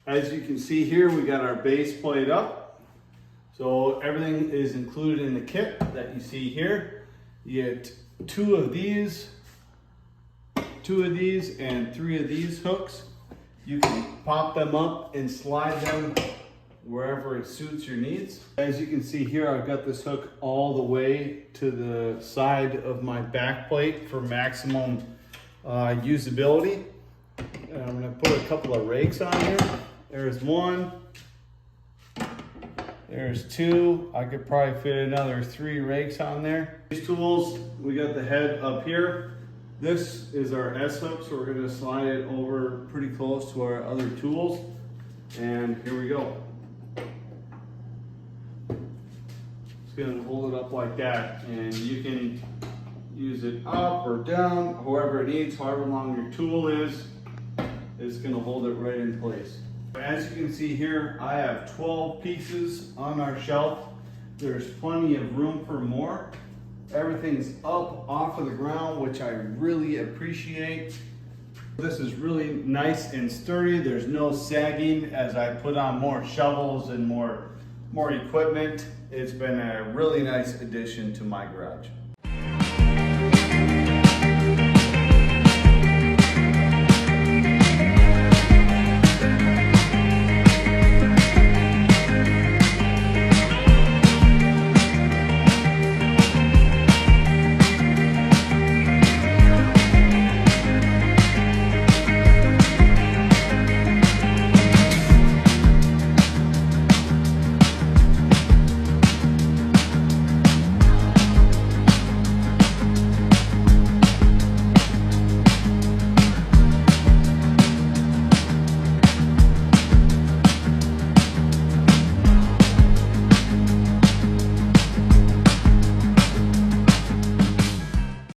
As you can see here, we got our base plate up. So everything is included in the kit that you see here. You get two of these, and 3 of these hooks. You can pop them up and slide them wherever it suits your needs. As you can see here, I've got this hook all the way to the side of my back plate for maximum usability. And I'm gonna put a couple of rakes on here. There's 1, there's 2. I could probably fit another 3 rakes on there. These tools, we got the head up here. This is our S-hook, so we're gonna slide it over pretty close to our other tools. And here we go. Just gonna hold it up like that, and you can use it up or down, however it needs, however long your tool is. It's gonna hold it right in place. As you can see here, I have 12 pieces on our shelf. There's plenty of room for more. Everything's up off of the ground, which I really appreciate. This is really nice and sturdy. There's no sagging as I put on more shovels and more equipment. It's been a really nice addition to my garage.